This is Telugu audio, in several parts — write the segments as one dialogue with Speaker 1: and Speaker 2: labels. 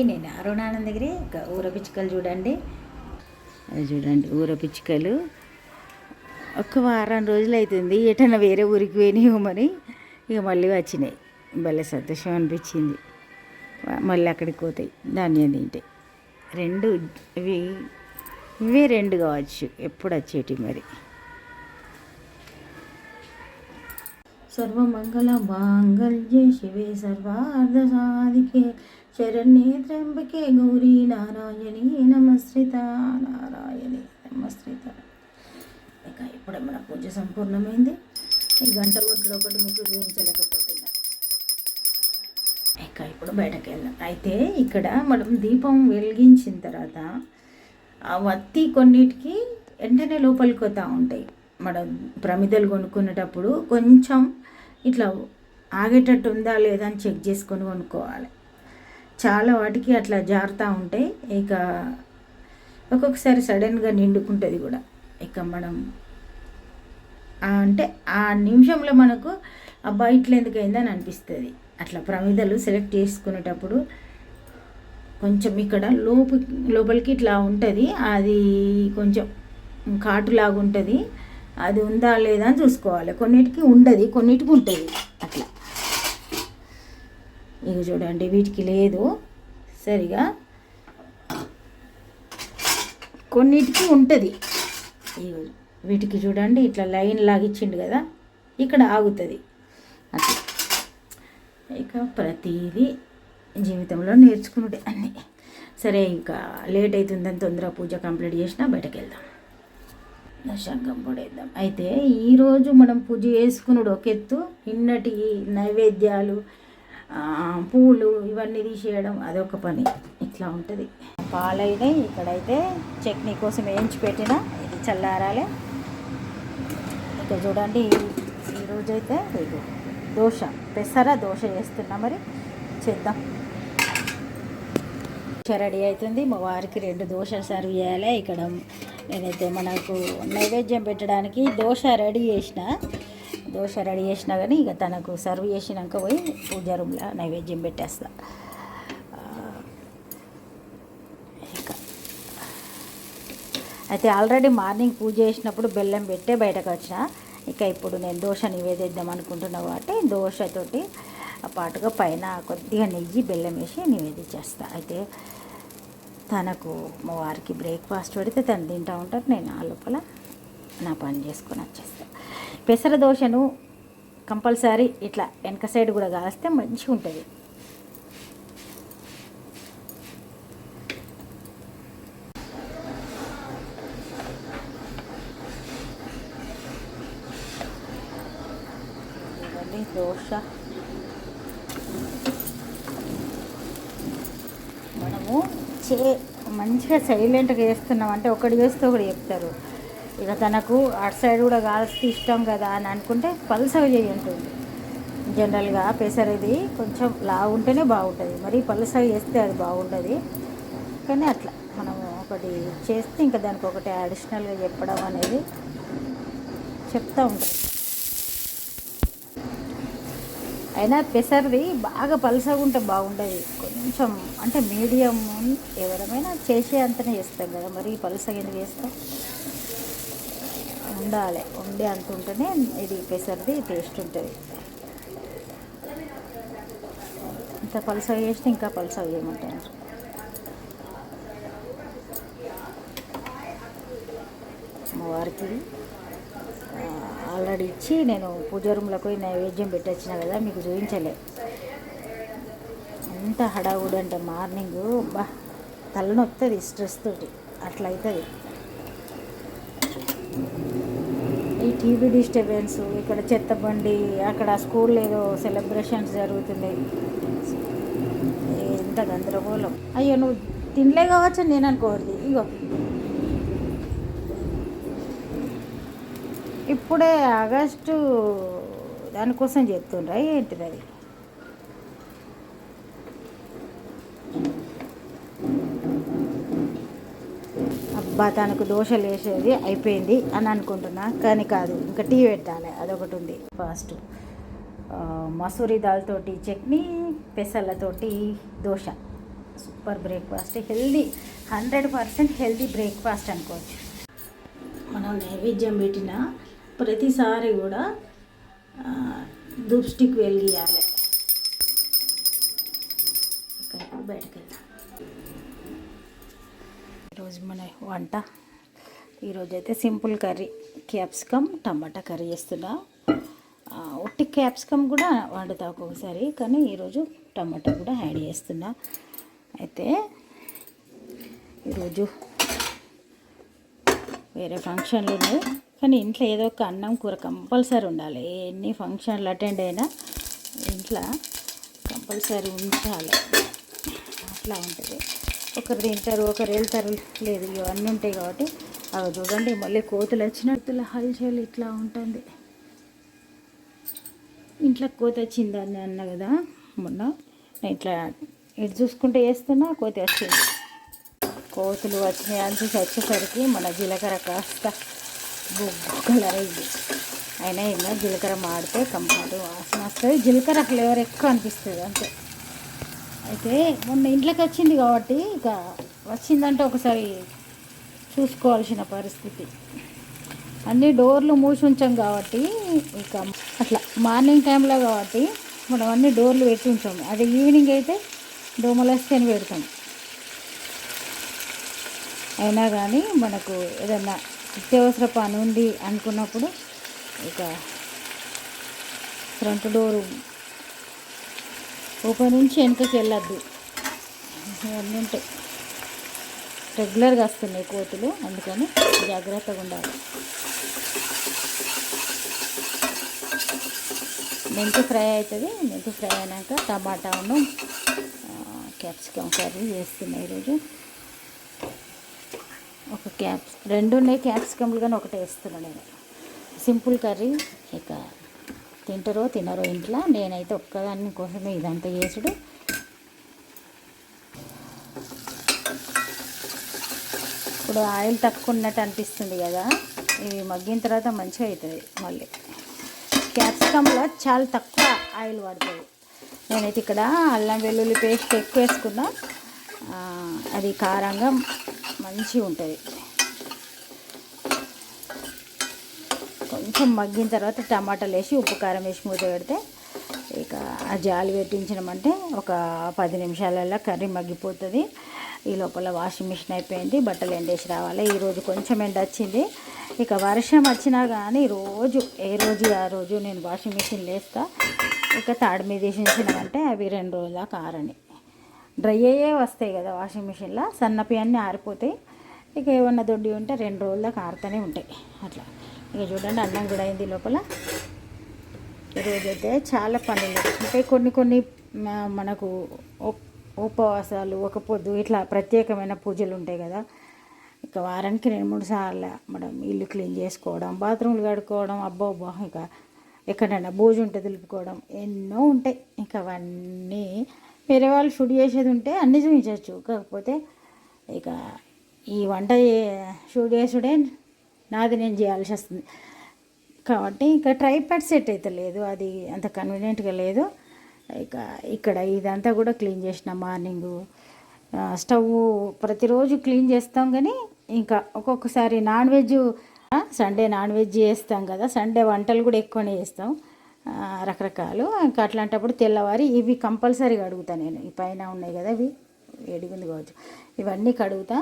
Speaker 1: నేను అరుణానంద దగ్గర ఊర పిచ్చుకలు చూడండి, అది చూడండి ఊర పిచ్చుకలు. ఒక వారం రోజులు అవుతుంది ఎటన్నా వేరే ఊరికి పోయినామని, ఇక మళ్ళీ వచ్చినాయి. భలే సంతోషం అనిపించింది. మళ్ళీ అక్కడికి పోతాయి ధాన్యం తింటే. రెండు ఇవే రెండు కావచ్చు ఎప్పుడు వచ్చేటి మరి. సర్వమంగళ మాంగళ్యే శివే సర్వార్థ సాధికే శరణ్యే త్ర్యంబకే గౌరీ నారాయణి నమస్కృత నారాయణి నమస్కృత. ఇక ఇప్పుడు మన పూజ సంపూర్ణమైంది. ఈ గంట కొట్టులో ఒకటి మీకు చూపించలేకపోతున్నా. ఇక ఇప్పుడు బయటకు వెళ్దాం. అయితే ఇక్కడ మనం దీపం వెలిగించిన తర్వాత ఆ వత్తి కొన్నిటికి వెంటనే లోపలికి వస్తూ ఉంటాయి. మనం ప్రమిదలు కొనుక్కునేటప్పుడు కొంచెం ఇట్లా ఆగేటట్టు ఉందా లేదా అని చెక్ చేసుకొని కొనుక్కోవాలి. చాలా వాటికి అట్లా జారుతూ ఉంటాయి. ఇక ఒక్కొక్కసారి సడన్గా నిండుకుంటుంది కూడా. ఇక మనం అంటే ఆ నిమిషంలో మనకు అబ్బా ఇట్లా ఎందుకు అయిందని అనిపిస్తుంది. అట్లా ప్రమిదలు సెలెక్ట్ చేసుకునేటప్పుడు కొంచెం ఇక్కడ లోపలికి ఇట్లా ఉంటుంది, అది కొంచెం కాటులాగా ఉంటుంది. అది ఉందా లేదా అని చూసుకోవాలి. కొన్నిటికి ఉండదు, కొన్నిటికి ఉంటుంది అట్లా. ఇక చూడండి వీటికి లేదు సరిగా, కొన్నిటికి ఉంటుంది. వీటికి చూడండి ఇట్లా లైన్ లాగిచ్చిండు కదా, ఇక్కడ ఆగుతుంది అట్లా. ఇక ప్రతిదీ జీవితంలో నేర్చుకున్నట్టే అన్నీ. సరే ఇంకా లేట్ అవుతుందని తొందరగా పూజ కంప్లీట్ చేసినా బయటకు వెళ్దాం, శంఖం పొడేద్దాం. అయితే ఈరోజు మనం పూజ చేసుకున్నాడు ఒక ఎత్తు, నిన్నటి నైవేద్యాలు పూలు ఇవన్నీ తీసేయడం అదొక పని. ఇట్లా ఉంటుంది. పాలైతే ఇక్కడైతే చట్నీ కోసం వేయించి పెట్టిన, ఇది చల్లారాలి. ఇక చూడండి ఈరోజైతే ఇది దోశ, పెసర దోశ చేస్తున్నా, మరి చేద్దాం. దోశ రెడీ అవుతుంది. మా వారికి 2 దోశలు సర్వ్ చేయాలి. ఇక్కడ నేనైతే మనకు నైవేద్యం పెట్టడానికి దోశ రెడీ చేసిన కానీ ఇక తనకు సర్వ్ చేసినాక పోయి పూజ రూమ్లో నైవేద్యం పెట్టేస్తా. ఇక అయితే ఆల్రెడీ మార్నింగ్ పూజ చేసినప్పుడు బెల్లం పెట్టే బయటకు వచ్చిన. ఇక ఇప్పుడు నేను దోశ నివేదిద్దాం అనుకుంటున్నా కాబట్టి దోశతోటి పాటుగా పైన కొద్దిగా నెయ్యి బెల్లం వేసి నివేదించేస్తా. అయితే తనకు మా వారికి బ్రేక్ఫాస్ట్ పెడితే తను తింటూ ఉంటారు, నేను ఆ లోపల నా పని చేసుకొని వచ్చేస్తాను. పెసర దోశను కంపల్సరీ ఇట్లా వెనక సైడ్ కూడా కాస్తే మంచిగా ఉంటుంది. దోశ మనము మంచిగా సైలెంట్గా చేస్తున్నామంటే ఒకటి చేస్తే ఒకటి చెప్తారు. ఇక తనకు అటు సైడ్ కూడా కాల్స్తే ఇష్టం కదా అని అనుకుంటే పలుసగా చేయంటుంది. జనరల్గా పెసరది కొంచెం లావు ఉంటేనే బాగుంటుంది, మరి పలుసగా చేస్తే అది బాగుంటుంది. కానీ అట్లా మనం ఒకటి చేస్తే ఇంకా దానికి ఒకటి అడిషనల్గా చెప్పడం అనేది చెప్తూ ఉంటుంది. అయినా పెసరది బాగా పలుసగా ఉంటే బాగుంటుంది. కొంచెం అంటే మీడియం ఎవరమైనా చేసే అంతనే చేస్తాం కదా, మరి పలుసగా ఎందుకు చేస్తాం. ఉండే అంత ఉంటేనే ఇది పెసరది టేస్ట్ ఉంటుంది. ఇంత పలుసగా చేస్తే ఇంకా పలుసగా చేయమంటారు. మా వారికి ఆల్రెడీ ఇచ్చి నేను పూజ రూమ్లోకి పోయి నైవేద్యం పెట్టొచ్చిన కదా, మీకు చూపించలే. ఎంత హడావుడు అంటే మార్నింగ్ తలనొస్తుంది స్ట్రెస్ తోటి, అట్లా అవుతుంది. ఈ టీవీ డిస్టర్బెన్స్, ఇక్కడ చెత్త బండి, అక్కడ స్కూల్లో ఏదో సెలబ్రేషన్స్ జరుగుతున్నాయి, ఎంత గందరగోళం. అయ్యో నువ్వు తినలే కావచ్చు నేను అనుకోవద్దు. ఇగో ఇప్పుడే ఆగస్టు దానికోసం చెప్తుండ్రా ఏంటిది అది. అబ్బా తనకు దోశలు వేసేది అయిపోయింది అని అనుకుంటున్నా, కానీ కాదు, ఇంకా టీ పెట్టాలి, అదొకటి ఉంది. ఫాస్ట్ మసూరి దాల్తోటి చట్నీ, పెసర్లతోటి dosa. Super breakfast, healthy, 100% healthy breakfast అనుకోవచ్చు. మనం నైవేద్యం పెట్టిన ప్రతిసారి కూడా ధూప్ స్టిక్ వెలిగియాలి. ఇక్కడ బయటకు వెళ్దాం. ఈరోజు మన వంట, ఈరోజైతే సింపుల్ కర్రీ, క్యాప్సికమ్ టమాటా కర్రీ చేస్తున్నా. ఒట్టి క్యాప్సికమ్ కూడా వండుతా ఒక్కొక్కసారి, కానీ ఈరోజు టమాటా కూడా యాడ్ చేస్తున్నా. అయితే ఈరోజు వేరే ఫంక్షన్లు ఉన్నాయి, కానీ ఇంట్లో ఏదో ఒక అన్నం కూర కంపల్సరీ ఉండాలి. ఎన్ని ఫంక్షన్లు అటెండ్ అయినా ఇంట్లో కంపల్సరీ ఉంచాలి. అట్లా ఉంటుంది. ఒకరు తింటారు, ఒకరు వెళ్తారు, లేదు ఇవన్నీ ఉంటాయి కాబట్టి. అవి చూడండి, మళ్ళీ కోతులు వచ్చినట్టుల హల్చల్ ఇట్లా ఉంటుంది. ఇంట్లో కోత వచ్చిందని అన్న కదా మొన్న, నేను ఇట్లా ఇటు చూసుకుంటే వేస్తున్నా, కోతి వచ్చింది. కోతులు వచ్చినాయి అని చూసి వచ్చేసరికి మన జీలకర్ర కాస్త కలర్ అయింది. అయినా ఇంకా జీలకర్ర మాడితే కంపాటు వాసన వస్తుంది, జీలకర్ర ఫ్లేవర్ ఎక్కువ అనిపిస్తుంది అంతే. అయితే మొన్న ఇంట్లోకి వచ్చింది కాబట్టి ఇక వచ్చిందంటే ఒకసారి చూసుకోవాల్సిన పరిస్థితి. అన్ని డోర్లు మూసి ఉంచాం కాబట్టి, ఇక అట్లా మార్నింగ్ టైంలో కాబట్టి మనం అన్ని డోర్లు పెట్టి ఉంచాము. అదే ఈవినింగ్ అయితే దోమలు వస్తే పెడతాం. అయినా కానీ మనకు ఏదన్నా అత్యవసర పని ఉంది అనుకున్నప్పుడు ఇక ఫ్రంట్ డోరు ఓపెన్ నుంచి వెనుకకి వెళ్ళొద్దు. ఇవన్నీ ఉంటాయి, రెగ్యులర్గా వస్తున్నాయి కోతులు, అందుకని జాగ్రత్తగా ఉండాలి. మెంతి ఫ్రై అవుతుంది. మెంతి ఫ్రై అయినాక టమాటాను క్యాప్సికమ్ కర్రీ చేస్తున్నాయి ఈరోజు. రెండు ఉన్నాయి క్యాప్సికమ్లు, కానీ ఒకటే వేస్తున్నాను నేను. సింపుల్ కర్రీ, ఇక తింటారో తినరో ఇంట్లో. నేనైతే ఒక్కదాని కోసమే ఇదంతా చేసుడు. ఇప్పుడు ఆయిల్ తక్కువ ఉన్నట్టు అనిపిస్తుంది కదా, ఇవి మగ్గిన తర్వాత మంచిగా అవుతుంది. మళ్ళీ క్యాప్సికంలో చాలా తక్కువ ఆయిల్ పడుతుంది. నేనైతే ఇక్కడ అల్లం వెల్లుల్లి పేస్ట్ ఎక్కువ వేసుకున్నా, అది కారంగా మంచిగా ఉంటుంది. కొంచెం మగ్గిన తర్వాత టమాటాలు వేసి ఉప్పు కారం వేసి మూత పెడితే ఇక ఆ జాలి పెట్టించినామంటే ఒక 10 నిమిషాలలో కర్రీ మగ్గిపోతుంది. ఈ లోపల వాషింగ్ మిషన్ అయిపోయింది, బట్టలు ఎండేసి రావాలి. ఈరోజు కొంచెం ఎండ వచ్చింది. ఇక వర్షం వచ్చినా కానీ రోజు ఏ రోజు ఆ రోజు నేను వాషింగ్ మిషన్ వేస్తా. ఇక తాడు మీద వేసించినామంటే అవి 2 రోజుల కారని డ్రై అయ్యే వస్తాయి కదా వాషింగ్ మిషన్లో, సన్నపి అన్నీ ఆరిపోతాయి. ఇక ఏమన్నా దొడ్డి ఉంటే 2 రోజుల ఆరుతూనే ఉంటాయి అట్లా. ఇక చూడండి, అన్నం కూడా అయింది లోపల. ఈరోజైతే చాలా పనులు అంటే కొన్ని మనకు ఉపవాసాలు, ఒక పొద్దు, ఇట్లా ప్రత్యేకమైన పూజలు ఉంటాయి కదా. ఇక వారానికి 2-3 సార్లు మనం ఇల్లు క్లీన్ చేసుకోవడం, బాత్రూమ్లు కడుక్కోవడం, అబ్బా ఇక ఎక్కడైనా బూజు ఉంటే దులుపుకోవడం, ఎన్నో ఉంటాయి. ఇక అవన్నీ వేరే వాళ్ళు షూట్ చేసేది ఉంటే అన్నీ చూపించవచ్చు. కాకపోతే ఇక ఈ వంట షూట్ చేసుడే నాది నేను చేయాల్సి వస్తుంది కాబట్టి ఇక ట్రైపాడ్ సెట్ అయితే లేదు, అది అంత కన్వీనియంట్గా లేదు. ఇక ఇక్కడ ఇదంతా కూడా క్లీన్ చేసిన. మార్నింగు స్టవ్ ప్రతిరోజు క్లీన్ చేస్తాం, కానీ ఇంకా ఒక్కొక్కసారి non veg, Sunday non veg చేస్తాం కదా, సండే వంటలు కూడా ఎక్కువనే చేస్తాం రకరకాలు. ఇంకా అట్లాంటప్పుడు తెల్లవారి ఇవి కంపల్సరీగా కడుగుతా నేను. ఈ పైన ఉన్నాయి కదా, ఇవి వేడిగుంది కావచ్చు, ఇవన్నీ కడుగుతా.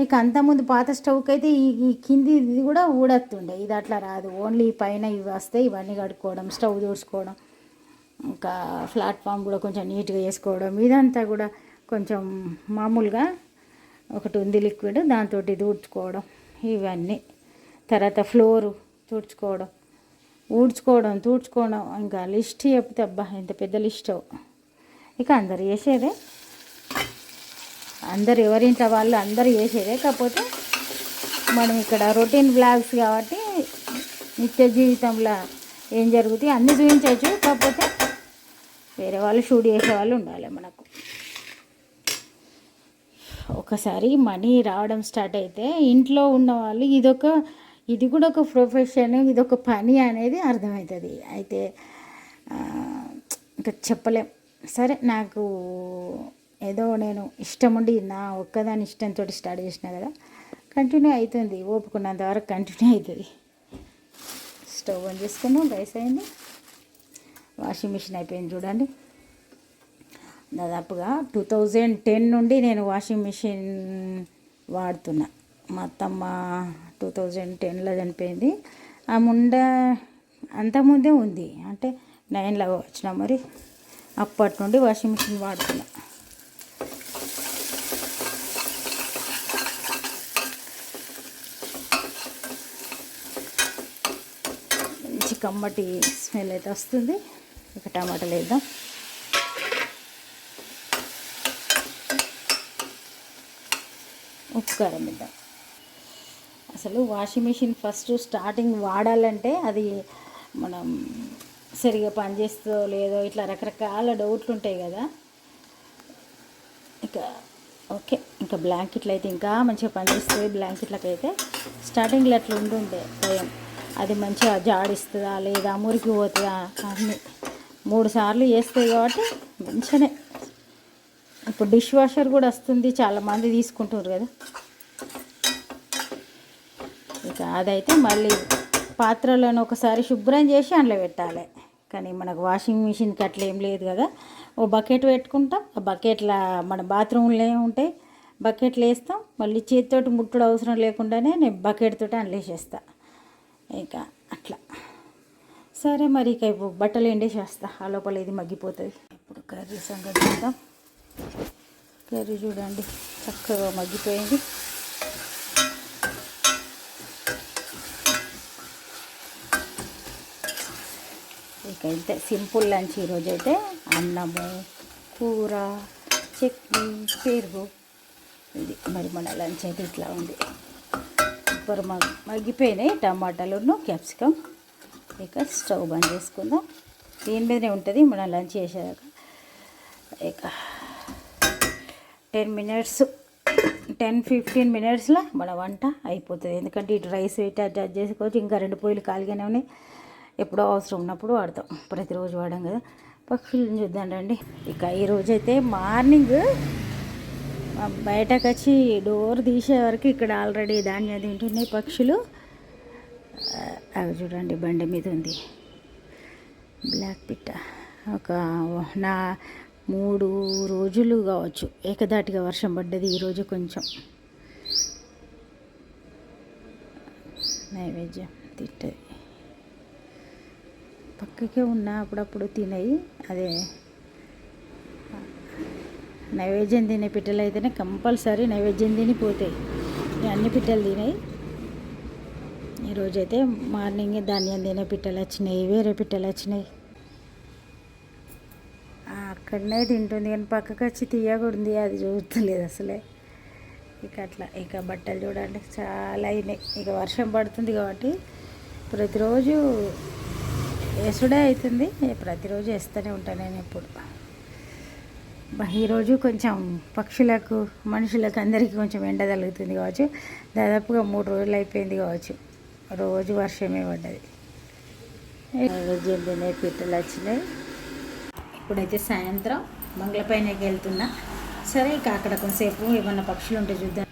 Speaker 1: ఇక అంతకుముందు పాత స్టవ్కి అయితే ఈ కింది ఇది కూడా ఊడత్తుండే, ఇది అట్లా రాదు. ఓన్లీ పైన ఇవి వస్తాయి, ఇవన్నీ కడుక్కోవడం, స్టవ్ తుడుచుకోవడం, ఇంకా ప్లాట్ఫామ్ కూడా కొంచెం నీట్గా వేసుకోవడం, ఇదంతా కూడా కొంచెం మామూలుగా ఒకటి ఉంది లిక్విడ్, దాంతో తుడుచుకోవడం ఇవన్నీ. తర్వాత ఫ్లోరు తుడుచుకోవడం, తుడుచుకోవడం, ఇంకా లిస్ట్ చెప్తే అబ్బా ఎంత పెద్ద లిస్ట్. ఇక అందరు చేసేదే, అందరు ఎవరింట్లో వాళ్ళు అందరూ చేసేదే. కాకపోతే మనం ఇక్కడ రొటీన్ బ్లాగ్స్ కాబట్టి నిత్య జీవితంలో ఏం జరుగుతాయి అన్నీ చూపించవచ్చు. కాకపోతే వేరే వాళ్ళు షూట్ చేసే వాళ్ళు ఉండాలి మనకు. ఒకసారి మనీ రావడం స్టార్ట్ అయితే ఇంట్లో ఉన్న వాళ్ళు ఇది కూడా ఒక ప్రొఫెషన్, ఇదొక పని అనేది అర్థమవుతుంది. అయితే ఇంకా చెప్పలేం. సరే, నాకు ఏదో నేను ఇష్టం ఉండి నా ఒక్కదాని ఇష్టంతో స్టార్ట్ చేసిన కదా, కంటిన్యూ అవుతుంది, ఓపుకున్నంత వరకు కంటిన్యూ అవుతుంది. స్టవ్ ఆన్ చేసుకున్నాం, రైస్ అయింది. వాషింగ్ మిషన్ అయిపోయింది చూడండి. దాదాపుగా 2010 నుండి నేను వాషింగ్ మిషన్ వాడుతున్నా. మా అత్తమ్మ 2010లో చనిపోయింది. ఆ అంతకుముందే ఉంది, అంటే 9లో వచ్చిన, మరి అప్పటి నుండి వాషింగ్ మిషన్ వాడుతున్నా. మంచి కమ్మటి స్మెల్ అయితే వస్తుంది. ఇక టమాటాలు వేద్దాం. ఉప్పు కారం వేద్దాం. అసలు వాషింగ్ మిషన్ ఫస్ట్ స్టార్టింగ్ వాడాలంటే అది మనం సరిగా పనిచేస్తుందో లేదో ఇట్లా రకరకాల డౌట్లు ఉంటాయి కదా. ఇక ఓకే, ఇంకా బ్లాంకెట్లు అయితే ఇంకా మంచిగా పనిచేస్తుంది. బ్లాంకెట్లకు అయితే స్టార్టింగ్లో అట్లా ఉంటుండే భయం, అది మంచిగా జాడిస్తుందా లేదా, మురికి పోతుందా అన్నీ 3 సార్లు చేస్తుంది కాబట్టి మంచిగానే. ఇప్పుడు డిష్ వాషర్ కూడా వస్తుంది, చాలామంది తీసుకుంటున్నారు కదా. ఇక అదైతే మళ్ళీ పాత్రలను ఒకసారి శుభ్రం చేసి అందులో పెట్టాలి. కానీ మనకు వాషింగ్ మిషన్కి అట్లా ఏం లేదు కదా. ఓ బకెట్ పెట్టుకుంటాం, ఆ బకెట్లో మన బాత్రూంలో ఉంటాయి, బకెట్లు వేస్తాం. మళ్ళీ చేతితోటి ముట్టుడు అవసరం లేకుండానే నేను బకెట్ తోటి అందులో వేసేస్తా. ఇక అట్లా సరే. మరి ఇక ఇప్పుడు బట్టలు ఎండేసి వస్తా, ఆ లోపల ఇది మగ్గిపోతుంది. ఇప్పుడు కర్రీ సంగతి చూద్దాం. కర్రీ చూడండి చక్కగా మగ్గిపోయింది. ఇక అయితే సింపుల్ లంచ్ ఈరోజు అయితే అన్నము, కూర, చట్నీ, పెరుగు. ఇది మరి మన లంచ్ అయితే ఇట్లా ఉంది. సూపర్ మగ్గిపోయినాయి టమాటాలను, క్యాప్సికమ్. ఇక స్టవ్ బంద్ చేసుకుందాం. దీని మీదనే ఉంటుంది మన లంచ్ చేసాక. ఇక 10-15 మినిట్స్లో మన వంట అయిపోతుంది. ఎందుకంటే ఇటు రైస్ పెట్టి అడ్జస్ట్ చేసుకోవచ్చు. ఇంకా 2 పొయ్యిలు ఖాళీగానే ఉన్నాయి, ఎప్పుడో అవసరం ఉన్నప్పుడు వాడతాం, ప్రతిరోజు వాడాం కదా. పక్షులను చూద్దాం రండి. ఇక ఈరోజు అయితే మార్నింగ్ బయటకు వచ్చి డోర్ తీసే వరకు ఇక్కడ ఆల్రెడీ ధాన్యం తింటున్నాయి పక్షులు. అవి చూడండి, బండి మీద ఉంది బ్లాక్ పిట్ట. ఒక 3 రోజులు కావచ్చు ఏకదాటిగా వర్షం పడ్డది. ఈరోజు కొంచెం నైవేద్యం తింటది, పక్కకే ఉన్న అప్పుడప్పుడు తినయి. అదే నైవేద్యం తినే పిట్టలు అయితేనే కంపల్సరీ నైవేద్యం తినిపోతాయి. అన్ని పిట్టలు తినాయి. ఈరోజైతే మార్నింగ్ ధాన్యం తినే పిట్టలు వచ్చినాయి, వేరే పిట్టలు వచ్చినాయి. అక్కడనే తింటుంది కానీ పక్కకు వచ్చి తీయకూడదు, అది చూస్తలేదు అసలే. ఇక అట్లా. ఇక బట్టలు చూడండి చాలా అయినాయి. ఇక వర్షం పడుతుంది కాబట్టి ప్రతిరోజు వేసుడే అవుతుంది, ప్రతిరోజు వేస్తూనే ఉంటాను నేను ఎప్పుడు. ఈరోజు కొంచెం పక్షులకు, మనుషులకు అందరికీ కొంచెం ఎండ తగులుతుంది కావచ్చు. దాదాపుగా 3 రోజులు అయిపోయింది కావచ్చు, రోజు వర్షమే పడ్డది. నైవేద్యం తినే పిట్టలు వచ్చినాయి. ఇప్పుడైతే సాయంత్రం బంగ్లా పైనకి వెళ్తున్నా. సరే ఇక అక్కడ కొంతసేపు ఏమన్నా పక్షులు ఉంటే చూద్దాం.